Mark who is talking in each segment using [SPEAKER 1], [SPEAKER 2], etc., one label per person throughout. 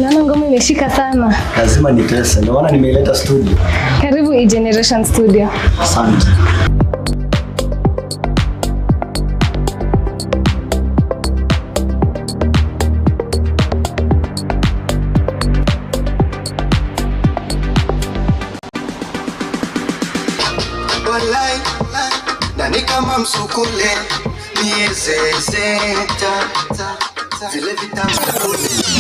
[SPEAKER 1] Naona ngoma imeshika sana.
[SPEAKER 2] Lazima nitese, ndio maana nimeileta studio.
[SPEAKER 1] Karibu E-Generation Studio.
[SPEAKER 2] Asante.
[SPEAKER 3] Walai, nani kama msukule, niezezeta, vile vitambulisho.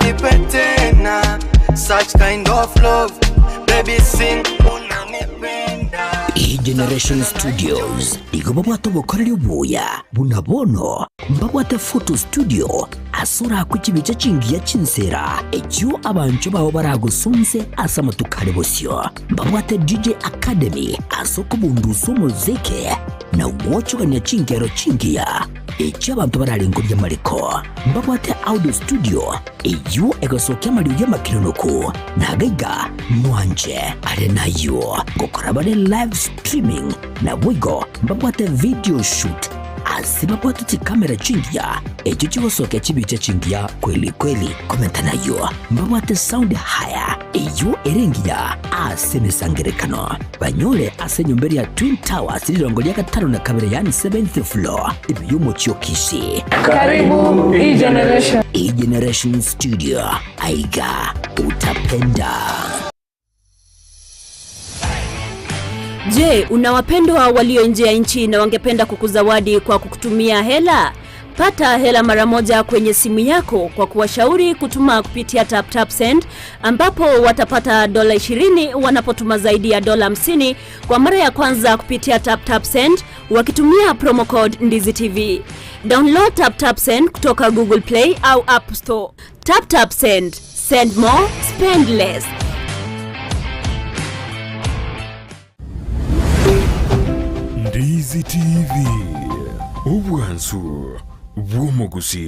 [SPEAKER 3] Nipete na such kind of love, baby sing unanipenda.
[SPEAKER 4] E-Generation Studios igobabwato bukorera ubuya bunabono mbabwate photo studio asura kukibice cingiya cinsera ekyo abantu baho baragusunze asama tukare bosyo mbabwate DJ Academy asoko bunduso muzike na wochoganya cingero cingiya ekyo abantu bararengo by'amariko mbabwate audio studio iyo egasoke amariyo y'amakironoko nagaiga mwanje are nayo gukora bare live streaming na wigo mbabwate video shoot asibabwate tikamera cingiya ekyo kigosoke kibice cingiya kweli komenta nayo mbabwate sound haya iyo erengiya asemesangerekano banyole asenyumberi ya Twin Towers lirongo lya gatano na kabiri yani 7th floor ibiyumo Kishi.
[SPEAKER 1] Karibu E-Generation.
[SPEAKER 4] E-Generation Studio aiga utapenda.
[SPEAKER 5] Je, unawapendwa walio nje ya nchi na wangependa kukuzawadi kwa kukutumia hela? Pata hela mara moja kwenye simu yako kwa kuwashauri kutuma kupitia TapTap Send, ambapo watapata $20 wanapotuma zaidi ya $50 kwa mara ya kwanza kupitia TapTap Send wakitumia promo code Ndizi TV. Download TapTap Send kutoka Google Play au App Store. TapTap Send. Send more, spend less.
[SPEAKER 6] Ndizi TV. Ubwansu bw'omugusi.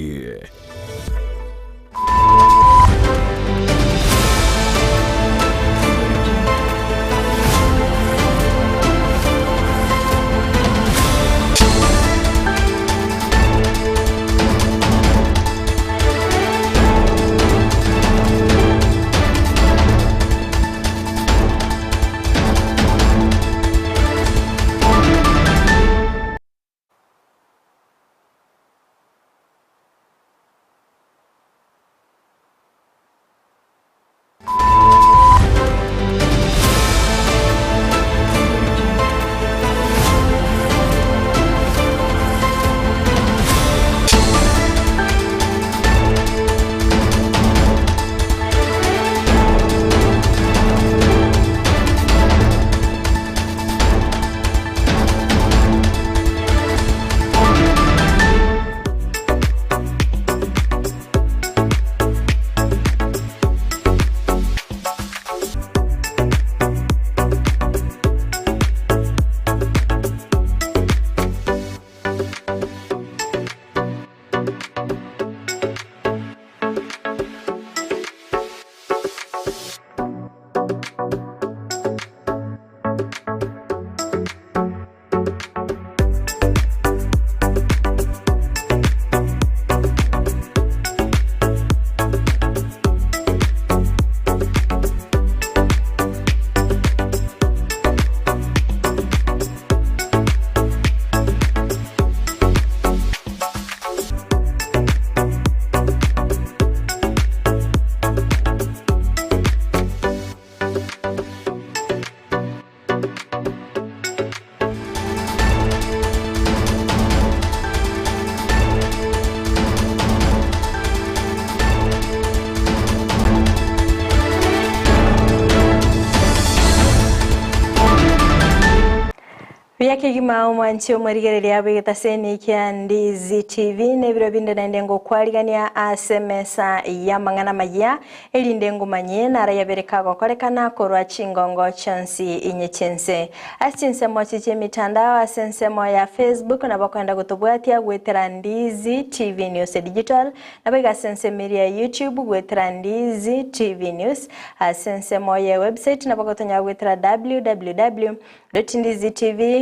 [SPEAKER 7] Yake gima mwanchi omarigereria abigita seni kia Ndizi TV nebiro binde na ndengo kwaligania asemesa ya mangana maya eli ndengo manye nara yabereka gokorekana korwa chingongo chansi inyechense asinse mochiche mitandao asense ya Facebook na bakwenda gutubwatia gwetera Ndizi TV News Digital na biga sense media YouTube gwetera Ndizi TV News asense ya website na bakotonya gwetera www.ndizitv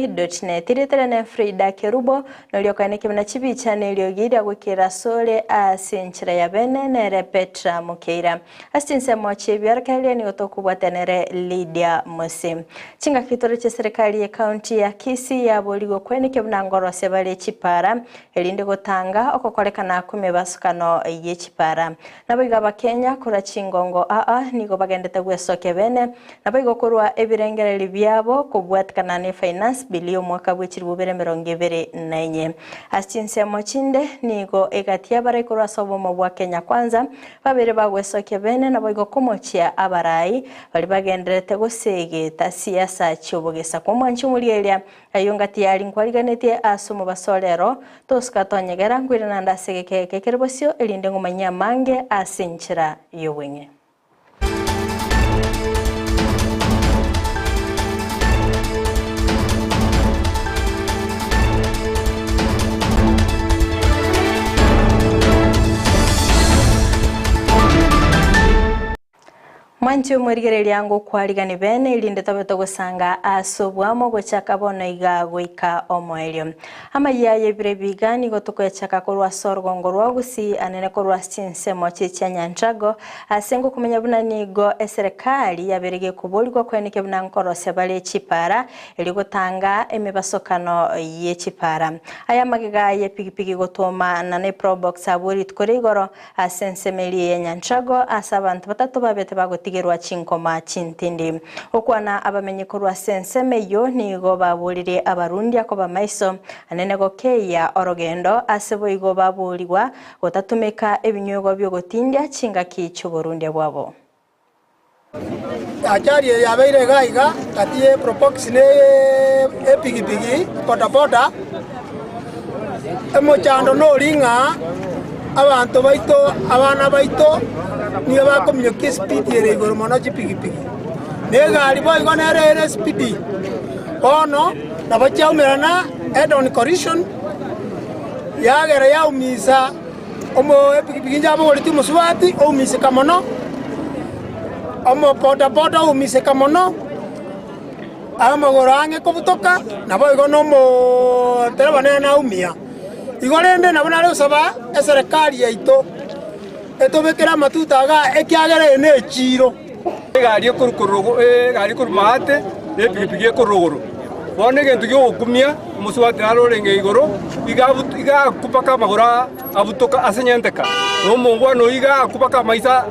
[SPEAKER 7] tv.net iritere Frida Kerubo noliokanike na chibicha neliogira gwikira sole asinchira ya bene nere Petra Mukeira astinse moche byarakalia ni otokubwatenere Lydia Musi chinga kitoro cha serikali ya kaunti ya Kisii ya boligo kwenike bunangoro sebale chipara elinde gotanga okokolekana kumebasukano yechipara nabiga bakenya kura chingongo nigo bagendete gwesoke bene nabigo kurwa ebirengereri byabo kubwatikana ne finance bilio mwaka bw'ekiribu 2024 astinse mochinde nigo egatia bare kurwa sobomo bwa Kenya kwanza babere bagwesoke bene nabigo kumochia abarai bali bagenderete gusegeta siasa cyobogesa kumwanchi mulielia ayongati yali nkwaliganete asumo basolero toskatonyegera ngwirana ndasegeke kekerebosio elinde ngumanya mange asinchira yobwenye Mwanchi umurigereri yangu kwaligani bene ilinde tabeto gusanga asobwamo gochaka bono iga goika omoelio ama yaye birebigani gotukwechaka korwa sorgongo rwagusi anene korwa sinsemo cy'Nyantrago asengo kumenya bunanigo eserikali yaberege kubolwa kwenike bunankoro sebale chipara eli gotanga emibasokano ye chipara aya magiga ye pigipigi gotoma nane probox aburi tkorigoro asensemeli ye Nyantrago asabantu batatu babete bagoti gerwa chinkoma chintindi okwana abamenye korwa sensemeyo nigo babulire abarundi akoba maiso anene gokeya orogendo asebo igo babuliwa gotatumeka ebinyogo byo gotindia chinga kicho Burundi bwabo
[SPEAKER 8] ajari yabeire gaiga katie propox ne epigipigi poda emochando no ringa abantu baito abana baito niyo bakomye ke speed yere igoro mono chipigipigi negari boy gonere speed ono nabachaumerana head on collision yagera yaumisa omo epigipigi njabo goliti muswati oumisa kamono omo poda umise kamono amagorange kobutoka nabo igono mo terabane na umia igorende nabona rero saba eserikali yaito etobekera matutaga ekyagere ne chiro gari kurumate epigipigi kuruguru bone gentu gyo kumia muswati arorenge igoro iga kupaka magora abutoka asenyenteka no mongwa no iga kupaka maisa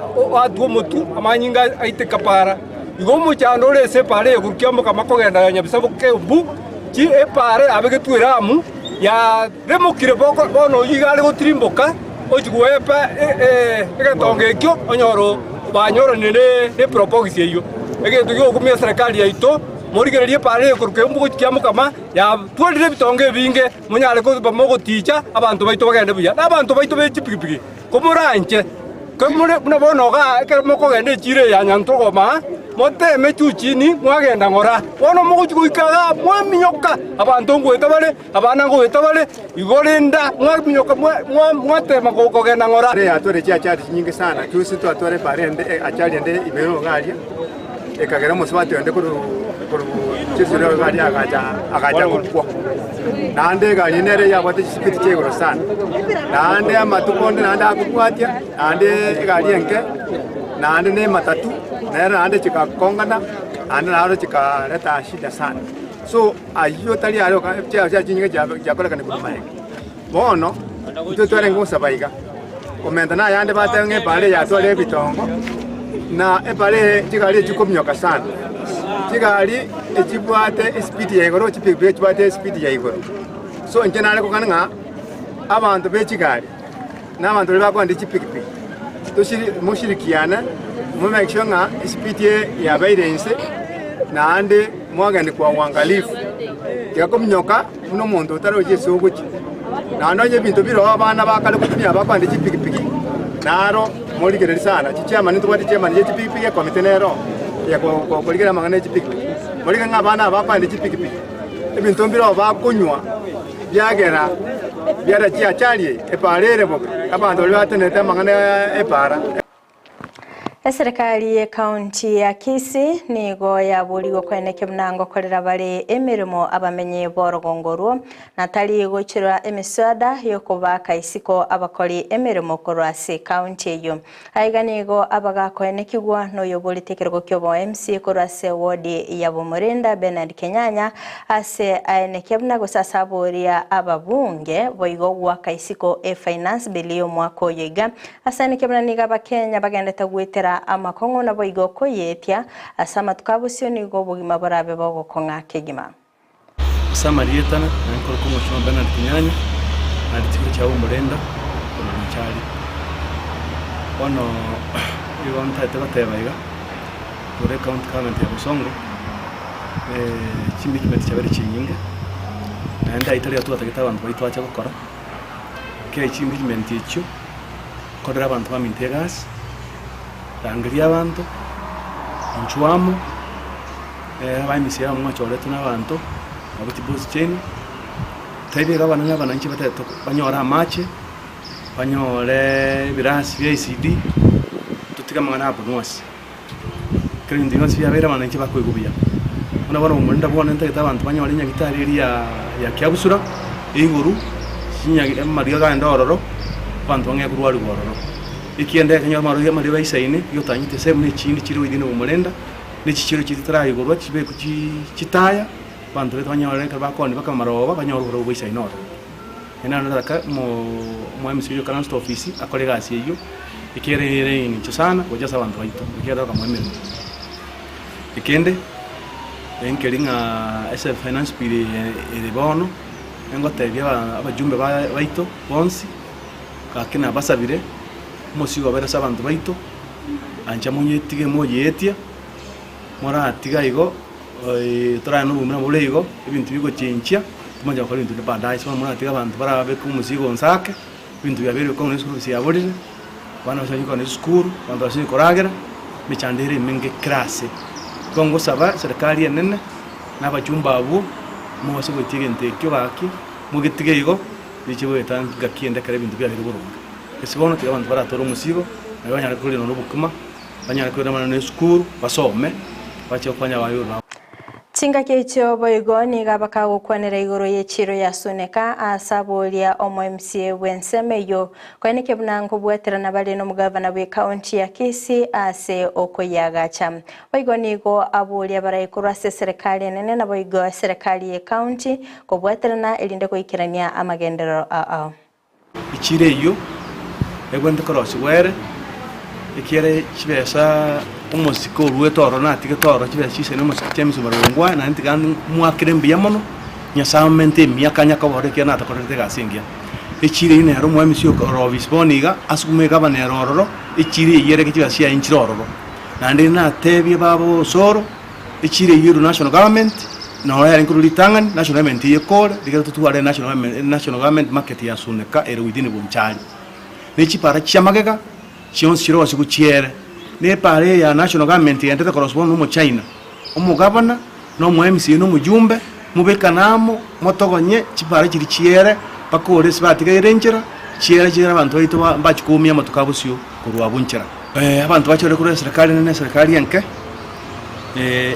[SPEAKER 8] atu mutu amanyinga aite kapara igo muchando re separe kuryamo kamakogenda nyabisabo ke bu chi epare abegetwiramu ya remokire boko bono iga le gotrimboka ojigwepa egatongekyo onyoro banyoro ne propose iyo egetu gyo kumia serikali yaito morigererie pare kurukembo kukyamo kama ya twalire bitonge binge munyale ko bamogo ticha abantu baito bagende buya abantu baito bechipigipigi komuranje komure bunabonoga ekermoko gende chire ya Nyantogo ma moteme chuchini mwagenda ngora wono mogo chikuikaga mwaminyoka abantu ngweta bale abana ngweta bale igorenda mwaminyoka mwatema kogenda ngora
[SPEAKER 9] ya tore chiachari nyingi sana tusi to atore parende achari ende ibero ngalia ekagera muswati ende kuru chisiro gari akaja kupwa nande gari nere ya bote chipiti chegoro sana nande amatukonde nande akupwatia nande gari enke nande ne matatu nande chikakongana nande naro chikaleta shida sana so ayo tali aro cha chinga cha kola kana kumaye bono tutwere ngosa baiga komenda na yande batenge bale ya tole bitongo na ebale chikali chikomnyoka sana chigali echibwate speed ya igoro chipigwe chibwate speed ya igoro so njenale ko kananga abantu bechigali n'abantu bakwandi chipigwe toshiri mushirikiana mu make sure nga speed ya balance na ande mwagani kwa uangalifu yakomnyoka muno muntu utaroje soguchi na ndonye bintu biro abana bakale kutumia bakwandi chipigwe naro moligereri sana chichama nitubati chema nije chipigwe komite nero ya kuligera mangane chipigipigi moliga ngabana bakwandi chipigipigi ebintu mbiro bakunywa byagera byara chiachali eparere boka abantu batenete mangane epara
[SPEAKER 7] Serikali ya kaunti ya Kisii nigo yaburigo kweneke mnango korera bari emirimo abamenye borogongorwo natali gochira emisada yokubaka isiko abakori emirimo korwase kaunti eyo aiga nigo abaga kwenekigwa no yobori tekerego kyobo MC korwase wodi ya Bomurenda Bernard Kenyanya ase aenekebna gosasaboria ababunge boigo gwaka isiko finance bilio mwako yiga asa nekebna niga bakenya bagendeta gwetera amakongo na boigo koyetia asama tukabusyo nigo bugima barabe bogo konga kegima
[SPEAKER 10] samarietana nankoro ko mushoma Bernard Kenyanya na ditiko cha Bomurenda ko cyari ono ibonta itabatebaiga kure county government ya Busongo chimbi kimeti chabari chinyinga naenda itali atugata abantu bayitwacha gukora ke chimbi kimenti icho kodera abantu bamintegas rangiria abantu inchuamo abamisiya mwachoretu n'abantu abuti boss chain taibe gabana n'abananchi batato banyora amache banyore birasi bya ICD tutiga mangana hapo mwasi kirindi nsi ya bera abananchi bakwigubiya ona bana umurinda bwana ntagita abantu banyora nyagitari ya kyabusura iguru sinyagi mariga ga ndororo abantu bange kurwari gororo ikienda kanywa maruya mari bayisaine yotanyite semne chindi chiri widine Bomurenda n'ichiciro kitara igorwa kibe kitaya bantu betwanyora reka bakoni bakamaroba banyora bayisaine ora ena ndaka mo MCU kanast office akolega asiyo ikere ni sana goja sabantu bayito ikera kama mwemero ikende enkelinga SF finance pili ere bono ngo tebya abajumbe bayito bonsi kakina basabire musigo bera sabantu bayito anja munyetige moyetia mora atiga igo tora no bumira buleigo ibintu bigo chenchia tumanja kwa ibintu badai so mora atiga abantu barabe ku musigo nsake ibintu byabere ko nesukuru siyaborire bana bashyiko nesukuru bantu bashyiko ragera michandere menge krase kongo saba serikali yenene n'abajumba abo mu basigo tigente kyo baki mu gitige igo bichiwe tanga kienda kare ibintu byabere burunga esibono abantu baratora umusigo abanyara kuri no bukuma banyara kuri mana nesukuru basome bache kwanya bayura
[SPEAKER 7] Chinga kecho boigo ni gabaka gukwanera igoro yechiro yasuneka asabolia omo MCA wensemeyo kweneke bnango bwetera na bali no mugavana we county ya Kisii ase okoyagacha boigo nigo abulia barayikurwa serikali nene na boigo serikali ya county ko bwetera na elinde ko ikirania amagendero
[SPEAKER 10] ichire yo egwende cross were ikire chibesa umusiko ruetoro na tiketoro chibe chisene umusitemizo barungwa na ntigan muakire mbiyamono nyasamente miakanya kabore kia nata korete gasingia ichire ine haro mu emisio robisboniga asukume gabane rororo ichire yere kichiga sia inchirororo na ndi na tebye babo soro ichire yuru national government no ya include tangan national government yekore digato tuare national government market ya suneka ere within bumchali nechi para chamagega chion siro wasikuchiere ne pare ya national government yandete correspond mu China umugabana no mu MC no mujumbe mubekanamo motogonye chipare chiri chiere bakore sibatiga irengera chiere abantu bayito bachikumya matukabusyo kurwa bunchira abantu bachore kuri serikali yanke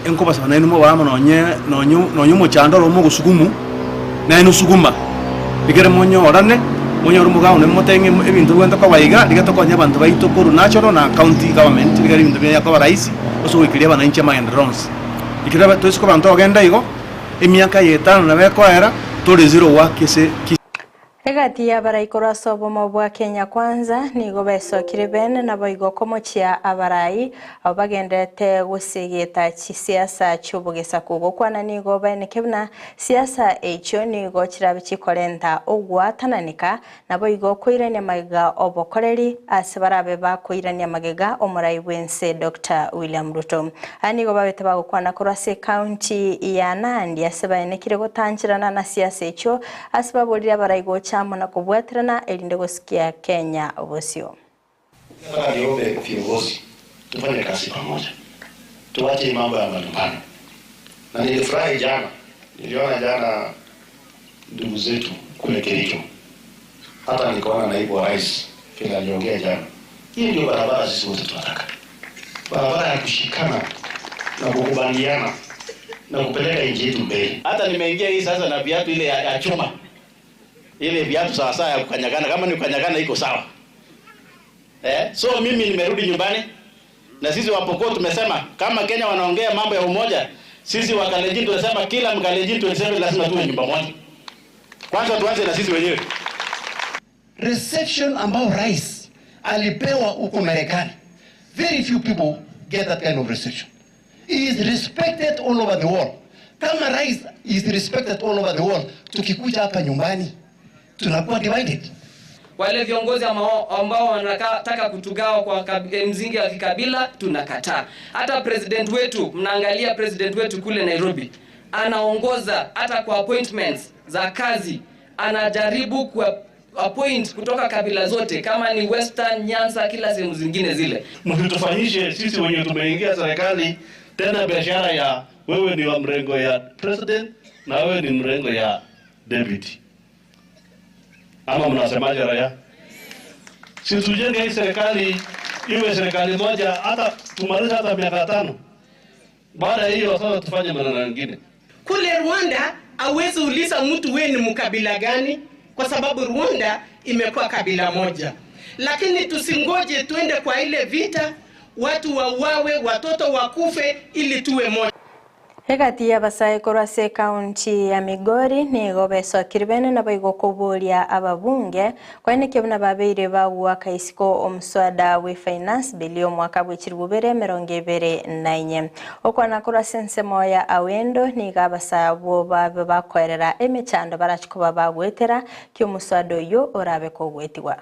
[SPEAKER 10] enko basana ni mo bama nonyo mu chandoro mu gusugumu na ino suguma bigere monyo orane monyo rumuga ne motenge ebintu gwenda kwa bayiga digato kwa abantu bayito kuru national na county government bigere ibintu bya kwa rais oso wikiria bana inche maendelons ikiraba tosiko bantu bagenda igo emyaka yetano na bekwera tole zero wakese
[SPEAKER 7] Egati ya baraikora sobo mabwa Kenya kwanza nigo besokire bene na boigo komochia abarai abagendete gusigeta chisiasa chubugesa kugokwana nigo bene kebna siasa echo nigo chirabe chikorenta ogwatananika na boigo koirania magega obokoreri asibarabe bakoirania magega omurai wense Dr. William Ruto anigo babete bagokwana korase county ya Nandi asibane kire gotanchirana na siasa echo asibabolira baraigo chamo na kubweterana elinde gosikia Kenya obosio.
[SPEAKER 11] Nataka niombe viongozi tufanye kazi pamoja. Tuache mambo ya malumbano. Na nilifurahi jana. Niliona jana ndugu zetu kule Kericho. Hata nikaona naibu wa rais vile aliongea jana. Hii ndio barabara sisi wote tunataka. barabara ya kushikana na kukubaliana na kupeleka nchi yetu mbele.
[SPEAKER 10] Hata nimeingia hii sasa na viatu ile ya chuma. Ile viatu sawa ya kukanyagana, kama ni kukanyagana iko sawa. So mimi nimerudi nyumbani na sisi Wapokot tumesema kama Kenya wanaongea mambo ya umoja, sisi Wakalenjin tunasema kila Mkalenjin tunasema lazima tuwe nyumba moja. Kwanza tuanze na sisi wenyewe.
[SPEAKER 11] Reception ambao rais alipewa huko Marekani. Very few people get that kind of reception. He is respected all over the world. Kama rais is respected all over the world, tukikuja hapa nyumbani tunakuwa divided.
[SPEAKER 12] Wale viongozi ambao wanataka kutugawa kwa mzingi wa kikabila tunakataa. Hata president wetu, mnaangalia president wetu kule Nairobi, anaongoza hata kwa appointments za kazi, anajaribu kwa appoint kutoka kabila zote, kama ni Western, Nyanza, kila sehemu zingine zile.
[SPEAKER 10] Msitufanyishe sisi wenye tumeingia serikali tena biashara ya wewe ni wa mrengo ya president na wewe ni mrengo ya deputy. Ama mnasemaje raia? Sisi tujenge hii serikali iwe serikali moja, hata tumalize hata miaka 5. Baada ya hiyo sasa tufanye maneno mengine.
[SPEAKER 13] Kule Rwanda hawezi uliza mtu wewe ni mkabila gani, kwa sababu Rwanda imekuwa kabila moja. Lakini tusingoje tuende kwa ile vita, watu wauawe, watoto wakufe ili tuwe moja.
[SPEAKER 7] Hegati ya basai korase kaunti ya Migori ni gobeso kiribene na baigo kubulia ababunge kwa ine kebuna babire bawa kaisiko omswada we finance bilio mwaka bw'ikirubere 2024 okwana korase nsemo ya awendo ni gabasa bo bakorera emechando barachikuba bagwetera kyo muswada yo orabe ko gwetiwa.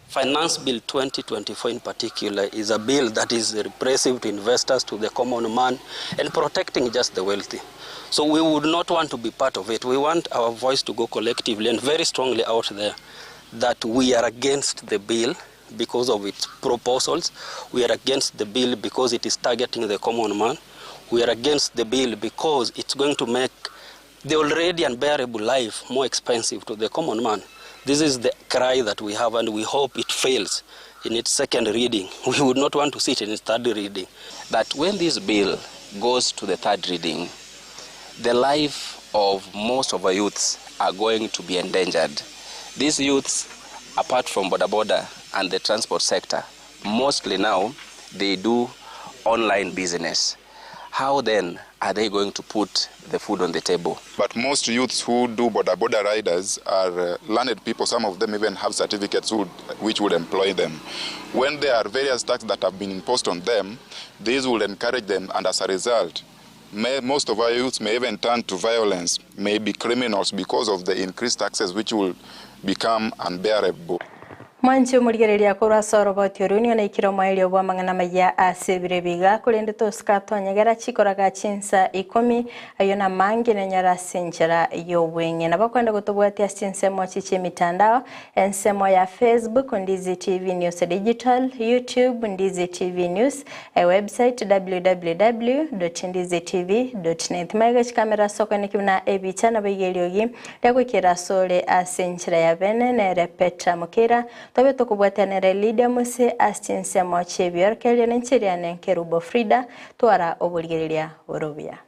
[SPEAKER 14] Finance Bill 2024 in particular is a bill that is repressive to investors, to the common man, and protecting just the wealthy. So we would not want to be part of it. We want our voice to go collectively and very strongly out there that we are against the bill because of its proposals. We are against the bill because it is targeting the common man. We are against the bill because it's going to make the already unbearable life more expensive to the common man. This is the cry that we have, and we hope it fails in its second reading. We would not want to see it in its third reading.
[SPEAKER 15] That when this bill goes to the third reading, the life of most of our youths are going to be endangered. These youths, apart from boda and the transport sector, mostly now they do online business. How then are they going to put the food on the table?
[SPEAKER 16] But most youths who do boda riders are learned people. Some of them even have certificates which would employ them. When there are various taxes that have been imposed on them, these will encourage them, and as a result, most of our youths may even turn to violence, may be criminals because of the increased taxes which will become unbearable.
[SPEAKER 7] Mwanchi umurigereria kurwa soro botioruni na ikiro mailio bwa mangana maya asebire biga kulende toskato nyagara chikoraga chinsa 10 ayona mangi na nyara senjera yo wenge na bakwenda gutobwatia sinsemo chiche mitandao ensemo ya Facebook Ndizi TV News Digital, YouTube Ndizi TV News, website www.ndizitv.net. Maigachi kamera soko nikibuna ebicha na bigeliogi yakwikira sole asenjera ya bene na repeta mukira tobe tukubwatanira Lydia Muse astinse moche biorkelya nchiriane Kerubo Frida twara obuligereria orobia.